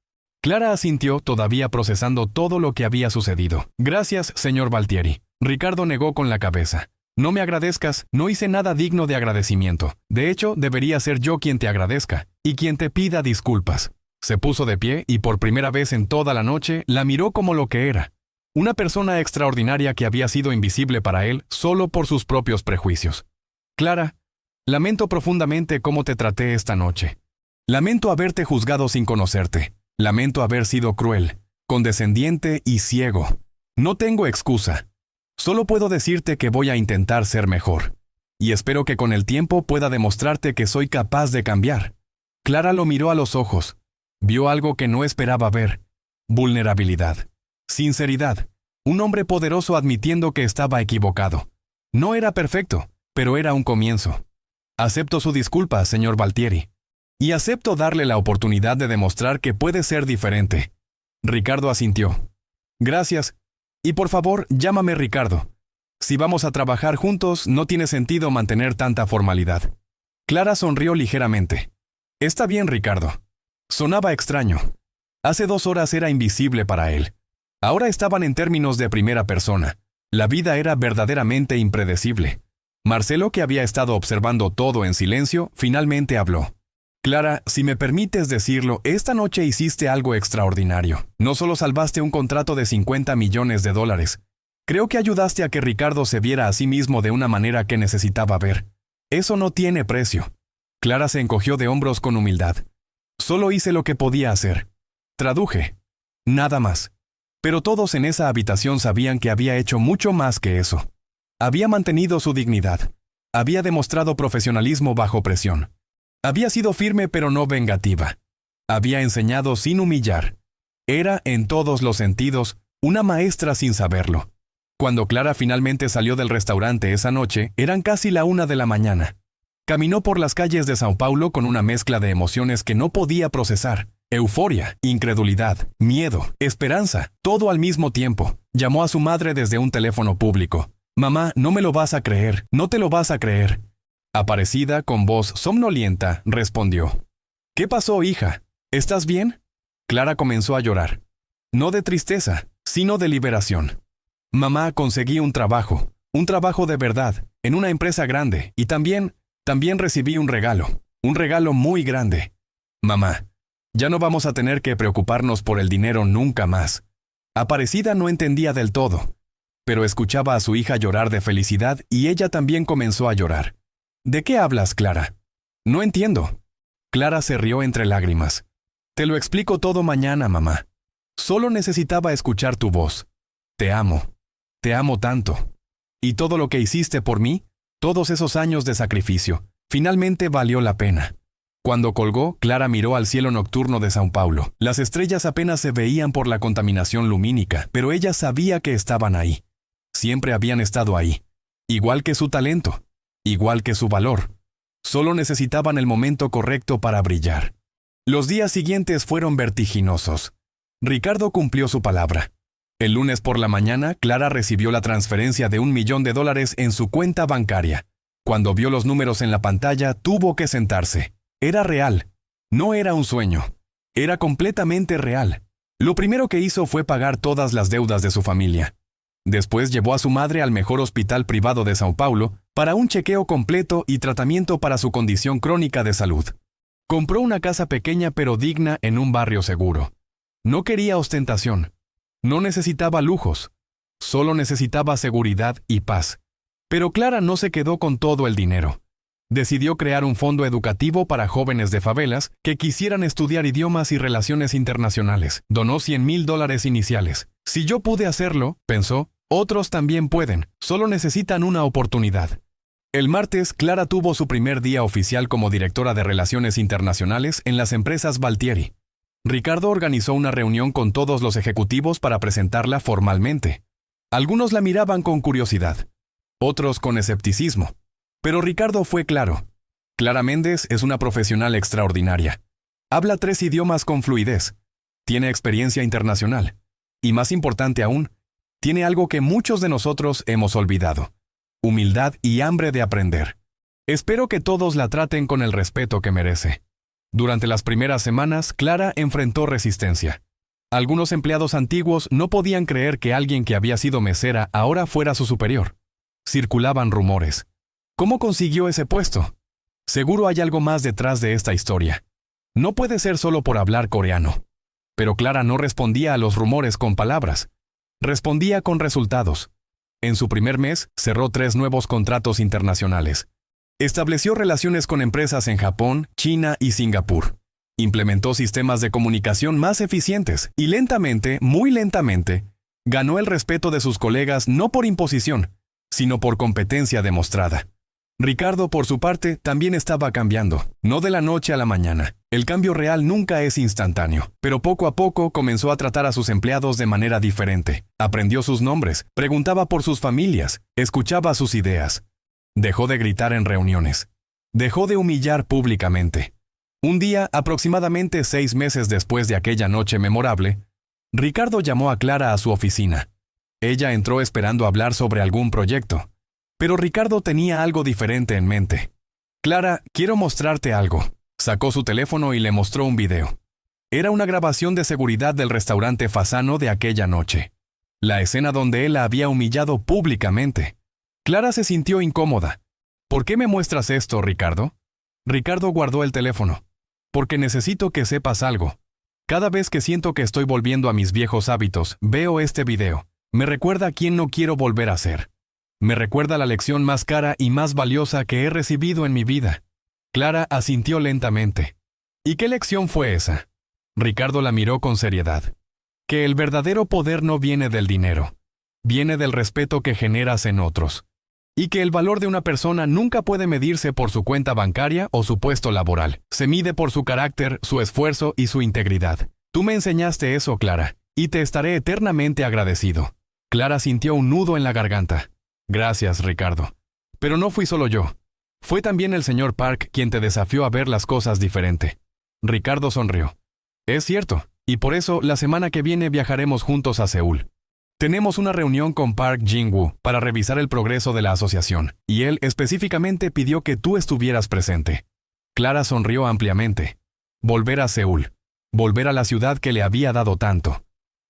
Clara asintió, todavía procesando todo lo que había sucedido. Gracias, señor Valtieri. Ricardo negó con la cabeza. No me agradezcas, no hice nada digno de agradecimiento. De hecho, debería ser yo quien te agradezca, y quien te pida disculpas. Se puso de pie y por primera vez en toda la noche la miró como lo que era. Una persona extraordinaria que había sido invisible para él solo por sus propios prejuicios. Clara, lamento profundamente cómo te traté esta noche. Lamento haberte juzgado sin conocerte. Lamento haber sido cruel, condescendiente y ciego. No tengo excusa. Solo puedo decirte que voy a intentar ser mejor. Y espero que con el tiempo pueda demostrarte que soy capaz de cambiar. Clara lo miró a los ojos. Vio algo que no esperaba ver. Vulnerabilidad. Sinceridad. Un hombre poderoso admitiendo que estaba equivocado. No era perfecto, pero era un comienzo. Acepto su disculpa, señor Valtieri. Y acepto darle la oportunidad de demostrar que puede ser diferente. Ricardo asintió. Gracias. Y por favor, llámame Ricardo. Si vamos a trabajar juntos, no tiene sentido mantener tanta formalidad. Clara sonrió ligeramente. Está bien, Ricardo. Sonaba extraño. Hace 2 horas era invisible para él. Ahora estaban en términos de primera persona. La vida era verdaderamente impredecible. Marcelo, que había estado observando todo en silencio, finalmente habló. Clara, si me permites decirlo, esta noche hiciste algo extraordinario. No solo salvaste un contrato de $50 millones. Creo que ayudaste a que Ricardo se viera a sí mismo de una manera que necesitaba ver. Eso no tiene precio. Clara se encogió de hombros con humildad. Solo hice lo que podía hacer. Traduje. Nada más. Pero todos en esa habitación sabían que había hecho mucho más que eso. Había mantenido su dignidad. Había demostrado profesionalismo bajo presión. Había sido firme pero no vengativa. Había enseñado sin humillar. Era, en todos los sentidos, una maestra sin saberlo. Cuando Clara finalmente salió del restaurante esa noche, eran casi la 1 de la mañana. Caminó por las calles de São Paulo con una mezcla de emociones que no podía procesar. Euforia, incredulidad, miedo, esperanza, todo al mismo tiempo. Llamó a su madre desde un teléfono público. «Mamá, no me lo vas a creer, no te lo vas a creer». Aparecida, con voz somnolienta, respondió. «¿Qué pasó, hija? ¿Estás bien?» Clara comenzó a llorar. No de tristeza, sino de liberación. «Mamá, conseguí un trabajo de verdad, en una empresa grande, y también recibí un regalo muy grande. Mamá, ya no vamos a tener que preocuparnos por el dinero nunca más». Aparecida no entendía del todo, pero escuchaba a su hija llorar de felicidad y ella también comenzó a llorar. «¿De qué hablas, Clara?» «No entiendo». Clara se rió entre lágrimas. «Te lo explico todo mañana, mamá. Solo necesitaba escuchar tu voz. Te amo tanto. Y todo lo que hiciste por mí, todos esos años de sacrificio, finalmente valió la pena». Cuando colgó, Clara miró al cielo nocturno de São Paulo. Las estrellas apenas se veían por la contaminación lumínica, pero ella sabía que estaban ahí. Siempre habían estado ahí. Igual que su talento, igual que su valor. Solo necesitaban el momento correcto para brillar. Los días siguientes fueron vertiginosos. Ricardo cumplió su palabra. El lunes por la mañana, Clara recibió la transferencia de $1 millón en su cuenta bancaria. Cuando vio los números en la pantalla, tuvo que sentarse. Era real. No era un sueño. Era completamente real. Lo primero que hizo fue pagar todas las deudas de su familia. Después llevó a su madre al mejor hospital privado de São Paulo para un chequeo completo y tratamiento para su condición crónica de salud. Compró una casa pequeña pero digna en un barrio seguro. No quería ostentación. No necesitaba lujos. Solo necesitaba seguridad y paz. Pero Clara no se quedó con todo el dinero. Decidió crear un fondo educativo para jóvenes de favelas que quisieran estudiar idiomas y relaciones internacionales. Donó $100,000 iniciales. «Si yo pude hacerlo», pensó, «otros también pueden, solo necesitan una oportunidad». El martes, Clara tuvo su primer día oficial como directora de Relaciones Internacionales en las empresas Valtieri. Ricardo organizó una reunión con todos los ejecutivos para presentarla formalmente. Algunos la miraban con curiosidad, otros con escepticismo. Pero Ricardo fue claro. Clara Méndez es una profesional extraordinaria. Habla 3 idiomas con fluidez. Tiene experiencia internacional. Y más importante aún, tiene algo que muchos de nosotros hemos olvidado: humildad y hambre de aprender. Espero que todos la traten con el respeto que merece. Durante las primeras semanas, Clara enfrentó resistencia. Algunos empleados antiguos no podían creer que alguien que había sido mesera ahora fuera su superior. Circulaban rumores. ¿Cómo consiguió ese puesto? Seguro hay algo más detrás de esta historia. No puede ser solo por hablar coreano. Pero Clara no respondía a los rumores con palabras. Respondía con resultados. En su primer mes, cerró 3 nuevos contratos internacionales. Estableció relaciones con empresas en Japón, China y Singapur. Implementó sistemas de comunicación más eficientes y lentamente, muy lentamente, ganó el respeto de sus colegas no por imposición, sino por competencia demostrada. Ricardo, por su parte, también estaba cambiando, no de la noche a la mañana. El cambio real nunca es instantáneo, pero poco a poco comenzó a tratar a sus empleados de manera diferente. Aprendió sus nombres, preguntaba por sus familias, escuchaba sus ideas. Dejó de gritar en reuniones. Dejó de humillar públicamente. Un día, aproximadamente 6 meses después de aquella noche memorable, Ricardo llamó a Clara a su oficina. Ella entró esperando hablar sobre algún proyecto. Pero Ricardo tenía algo diferente en mente. «Clara, quiero mostrarte algo». Sacó su teléfono y le mostró un video. Era una grabación de seguridad del restaurante Fasano de aquella noche. La escena donde él la había humillado públicamente. Clara se sintió incómoda. «¿Por qué me muestras esto, Ricardo?» Ricardo guardó el teléfono. porque necesito que sepas algo. Cada vez que siento que estoy volviendo a mis viejos hábitos, veo este video. Me recuerda quién no quiero volver a ser. Me recuerda la lección más cara y más valiosa que he recibido en mi vida. Clara asintió lentamente. ¿Y qué lección fue esa? Ricardo la miró con seriedad. Que el verdadero poder no viene del dinero. Viene del respeto que generas en otros. Y que el valor de una persona nunca puede medirse por su cuenta bancaria o su puesto laboral. Se mide por su carácter, su esfuerzo y su integridad. Tú me enseñaste eso, Clara, y te estaré eternamente agradecido. Clara sintió un nudo en la garganta. Gracias, Ricardo. Pero no fui solo yo. Fue también el señor Park quien te desafió a ver las cosas diferente. Ricardo sonrió. Es cierto, y por eso la semana que viene viajaremos juntos a Seúl. Tenemos una reunión con Park Jin-woo para revisar el progreso de la asociación, y él específicamente pidió que tú estuvieras presente. Clara sonrió ampliamente. Volver a Seúl. Volver a la ciudad que le había dado tanto.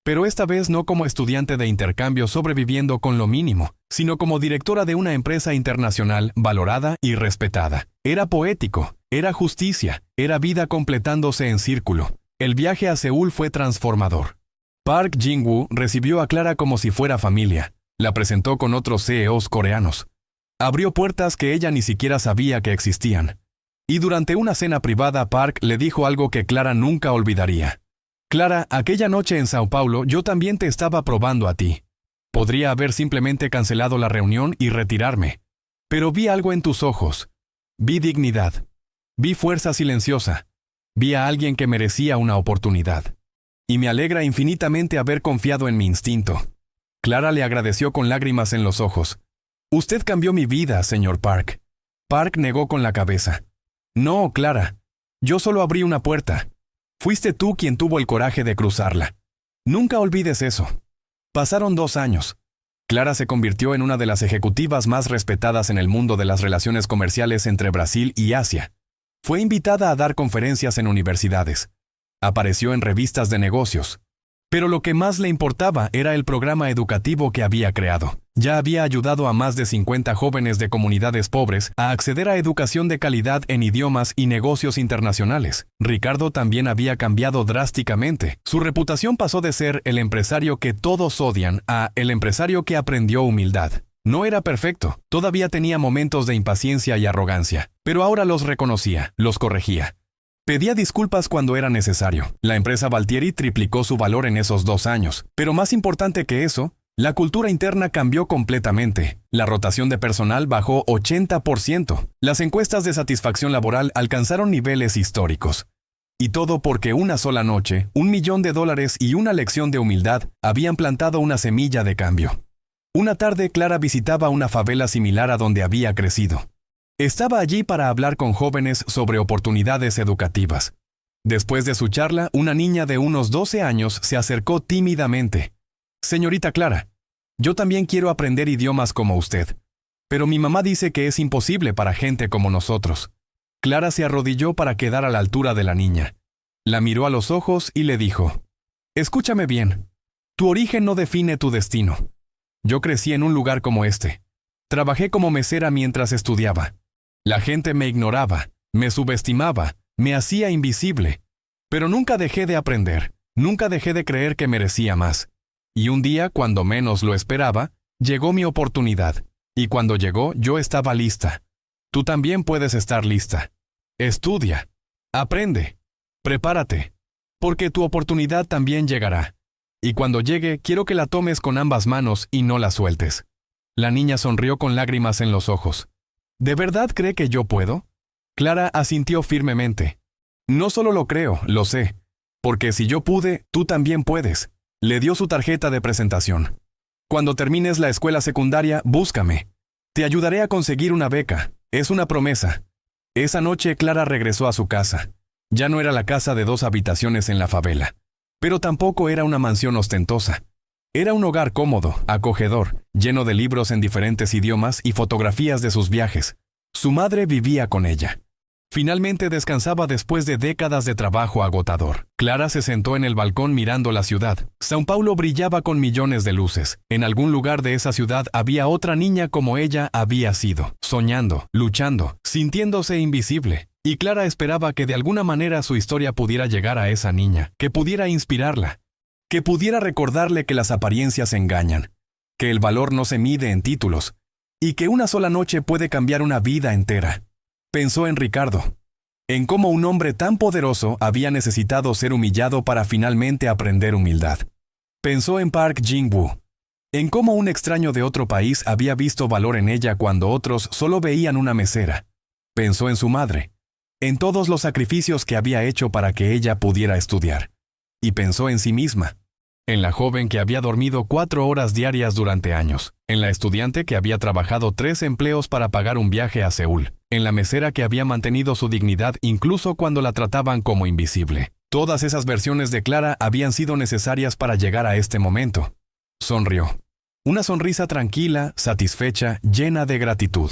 Pero esta vez no como estudiante de intercambio sobreviviendo con lo mínimo, sino como directora de una empresa internacional valorada y respetada. Era poético, era justicia, era vida completándose en círculo. El viaje a Seúl fue transformador. Park Jin-woo recibió a Clara como si fuera familia. La presentó con otros CEOs coreanos. Abrió puertas que ella ni siquiera sabía que existían. Y durante una cena privada Park le dijo algo que Clara nunca olvidaría. Clara, aquella noche en Sao Paulo yo también te estaba probando a ti. Podría haber simplemente cancelado la reunión y retirarme. Pero vi algo en tus ojos. Vi dignidad. Vi fuerza silenciosa. Vi a alguien que merecía una oportunidad. Y me alegra infinitamente haber confiado en mi instinto. Clara le agradeció con lágrimas en los ojos. Usted cambió mi vida, señor Park. Park negó con la cabeza. No, Clara. Yo solo abrí una puerta. Fuiste tú quien tuvo el coraje de cruzarla. Nunca olvides eso. Pasaron 2 años. Clara se convirtió en una de las ejecutivas más respetadas en el mundo de las relaciones comerciales entre Brasil y Asia. Fue invitada a dar conferencias en universidades. Apareció en revistas de negocios. Pero lo que más le importaba era el programa educativo que había creado. Ya había ayudado a más de 50 jóvenes de comunidades pobres a acceder a educación de calidad en idiomas y negocios internacionales. Ricardo también había cambiado drásticamente. Su reputación pasó de ser el empresario que todos odian a el empresario que aprendió humildad. No era perfecto, todavía tenía momentos de impaciencia y arrogancia, pero ahora los reconocía, los corregía. Pedía disculpas cuando era necesario. La empresa Valtieri triplicó su valor en esos 2 años. Pero más importante que eso, la cultura interna cambió completamente. La rotación de personal bajó 80%. Las encuestas de satisfacción laboral alcanzaron niveles históricos. Y todo porque una sola noche, $1 millón y una lección de humildad habían plantado una semilla de cambio. Una tarde Clara visitaba una favela similar a donde había crecido. Estaba allí para hablar con jóvenes sobre oportunidades educativas. Después de su charla, una niña de unos 12 años se acercó tímidamente. Señorita Clara, yo también quiero aprender idiomas como usted. Pero mi mamá dice que es imposible para gente como nosotros. Clara se arrodilló para quedar a la altura de la niña. La miró a los ojos y le dijo, escúchame bien. Tu origen no define tu destino. Yo crecí en un lugar como este. Trabajé como mesera mientras estudiaba. La gente me ignoraba, me subestimaba, me hacía invisible. Pero nunca dejé de aprender, nunca dejé de creer que merecía más. Y un día, cuando menos lo esperaba, llegó mi oportunidad. Y cuando llegó, yo estaba lista. Tú también puedes estar lista. Estudia, aprende, prepárate, porque tu oportunidad también llegará. Y cuando llegue, quiero que la tomes con ambas manos y no la sueltes. La niña sonrió con lágrimas en los ojos. ¿De verdad cree que yo puedo? Clara asintió firmemente. No solo lo creo, lo sé. Porque si yo pude, tú también puedes. Le dio su tarjeta de presentación. Cuando termines la escuela secundaria, búscame. Te ayudaré a conseguir una beca. Es una promesa. Esa noche Clara regresó a su casa. Ya no era la casa de 2 habitaciones en la favela. Pero tampoco era una mansión ostentosa. Era un hogar cómodo, acogedor, lleno de libros en diferentes idiomas y fotografías de sus viajes. Su madre vivía con ella. Finalmente descansaba después de décadas de trabajo agotador. Clara se sentó en el balcón mirando la ciudad. São Paulo brillaba con millones de luces. En algún lugar de esa ciudad había otra niña como ella había sido, soñando, luchando, sintiéndose invisible. Y Clara esperaba que de alguna manera su historia pudiera llegar a esa niña, que pudiera inspirarla, que pudiera recordarle que las apariencias engañan, que el valor no se mide en títulos, y que una sola noche puede cambiar una vida entera. Pensó en Ricardo, en cómo un hombre tan poderoso había necesitado ser humillado para finalmente aprender humildad. Pensó en Park Jin-woo, en cómo un extraño de otro país había visto valor en ella cuando otros solo veían una mesera. Pensó en su madre, en todos los sacrificios que había hecho para que ella pudiera estudiar. Y pensó en sí misma, en la joven que había dormido 4 horas diarias durante años, en la estudiante que había trabajado 3 empleos para pagar un viaje a Seúl, en la mesera que había mantenido su dignidad incluso cuando la trataban como invisible. Todas esas versiones de Clara habían sido necesarias para llegar a este momento. Sonrió. Una sonrisa tranquila, satisfecha, llena de gratitud.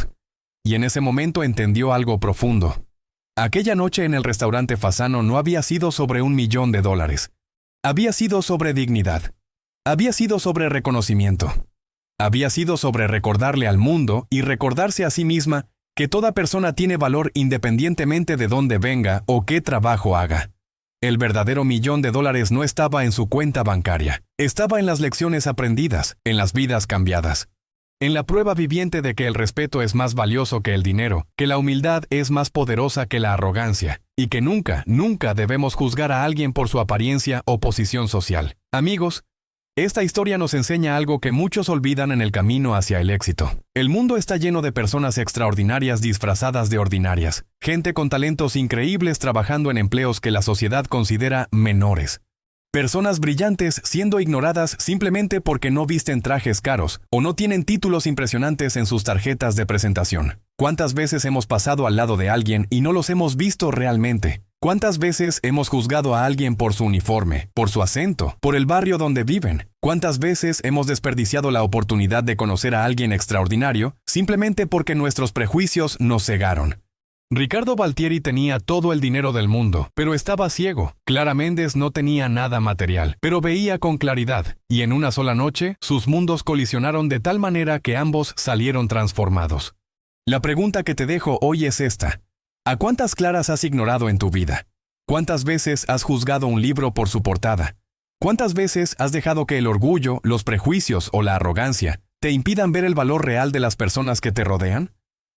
Y en ese momento entendió algo profundo. Aquella noche en el restaurante Fasano no había sido sobre $1.000.000. Había sido sobre dignidad. Había sido sobre reconocimiento. Había sido sobre recordarle al mundo y recordarse a sí misma que toda persona tiene valor independientemente de dónde venga o qué trabajo haga. El verdadero $1.000.000 no estaba en su cuenta bancaria. Estaba en las lecciones aprendidas, en las vidas cambiadas. En la prueba viviente de que el respeto es más valioso que el dinero, que la humildad es más poderosa que la arrogancia, y que nunca, nunca debemos juzgar a alguien por su apariencia o posición social. Amigos, esta historia nos enseña algo que muchos olvidan en el camino hacia el éxito. El mundo está lleno de personas extraordinarias disfrazadas de ordinarias, gente con talentos increíbles trabajando en empleos que la sociedad considera menores. Personas brillantes siendo ignoradas simplemente porque no visten trajes caros o no tienen títulos impresionantes en sus tarjetas de presentación. ¿Cuántas veces hemos pasado al lado de alguien y no los hemos visto realmente? ¿Cuántas veces hemos juzgado a alguien por su uniforme, por su acento, por el barrio donde viven? ¿Cuántas veces hemos desperdiciado la oportunidad de conocer a alguien extraordinario simplemente porque nuestros prejuicios nos cegaron? Ricardo Valtieri tenía todo el dinero del mundo, pero estaba ciego. Clara Méndez no tenía nada material, pero veía con claridad, y en una sola noche, sus mundos colisionaron de tal manera que ambos salieron transformados. La pregunta que te dejo hoy es esta. ¿A cuántas Claras has ignorado en tu vida? ¿Cuántas veces has juzgado un libro por su portada? ¿Cuántas veces has dejado que el orgullo, los prejuicios o la arrogancia te impidan ver el valor real de las personas que te rodean?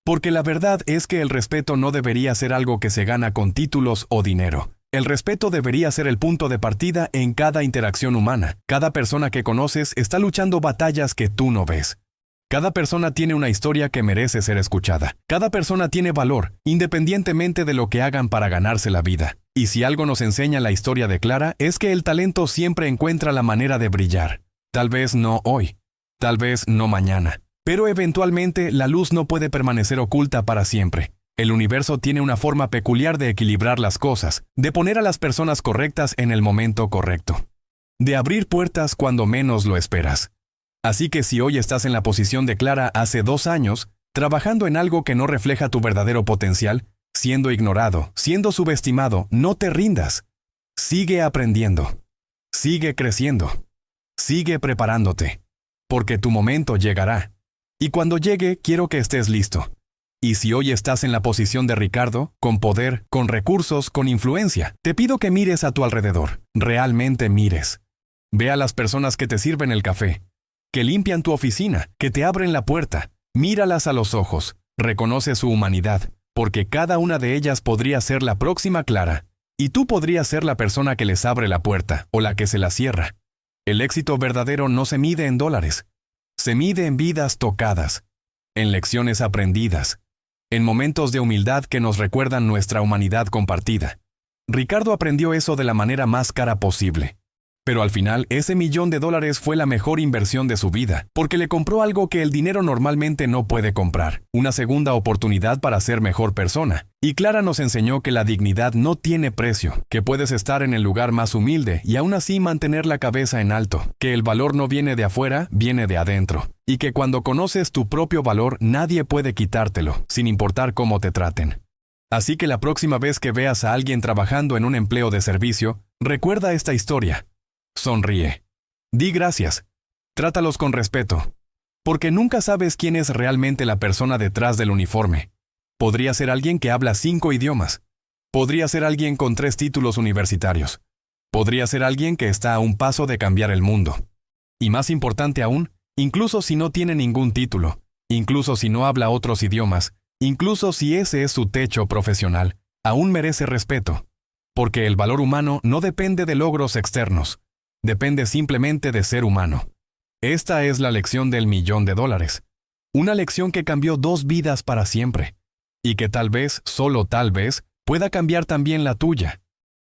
Porque la verdad es que el respeto no debería ser algo que se gana con títulos o dinero. El respeto debería ser el punto de partida en cada interacción humana. Cada persona que conoces está luchando batallas que tú no ves. Cada persona tiene una historia que merece ser escuchada. Cada persona tiene valor, independientemente de lo que hagan para ganarse la vida. Y si algo nos enseña la historia de Clara, es que el talento siempre encuentra la manera de brillar. Tal vez no hoy, tal vez no mañana. Pero eventualmente la luz no puede permanecer oculta para siempre. El universo tiene una forma peculiar de equilibrar las cosas, de poner a las personas correctas en el momento correcto, de abrir puertas cuando menos lo esperas. Así que si hoy estás en la posición de Clara hace 2 años, trabajando en algo que no refleja tu verdadero potencial, siendo ignorado, siendo subestimado, no te rindas. Sigue aprendiendo. Sigue creciendo. Sigue preparándote. Porque tu momento llegará. Y cuando llegue, quiero que estés listo. Y si hoy estás en la posición de Ricardo, con poder, con recursos, con influencia, te pido que mires a tu alrededor. Realmente mires. Ve a las personas que te sirven el café, que limpian tu oficina, que te abren la puerta. Míralas a los ojos. Reconoce su humanidad, porque cada una de ellas podría ser la próxima Clara. Y tú podrías ser la persona que les abre la puerta, o la que se la cierra. El éxito verdadero no se mide en dólares. Se mide en vidas tocadas, en lecciones aprendidas, en momentos de humildad que nos recuerdan nuestra humanidad compartida. Ricardo aprendió eso de la manera más cara posible. Pero al final, ese $1.000.000 fue la mejor inversión de su vida, porque le compró algo que el dinero normalmente no puede comprar, una segunda oportunidad para ser mejor persona. Y Clara nos enseñó que la dignidad no tiene precio, que puedes estar en el lugar más humilde y aún así mantener la cabeza en alto, que el valor no viene de afuera, viene de adentro, y que cuando conoces tu propio valor nadie puede quitártelo, sin importar cómo te traten. Así que la próxima vez que veas a alguien trabajando en un empleo de servicio, recuerda esta historia. Sonríe. Di gracias. Trátalos con respeto. Porque nunca sabes quién es realmente la persona detrás del uniforme. Podría ser alguien que habla 5 idiomas, Podría ser alguien con 3 títulos universitarios. Podría ser alguien que está a un paso de cambiar el mundo. Y más importante aún, incluso si no tiene ningún título, incluso si no habla otros idiomas, incluso si ese es su techo profesional, aún merece respeto. Porque el valor humano no depende de logros externos. Depende simplemente de ser humano. Esta es la lección del $1.000.000. Una lección que cambió 2 vidas para siempre. Y que tal vez, solo tal vez, pueda cambiar también la tuya.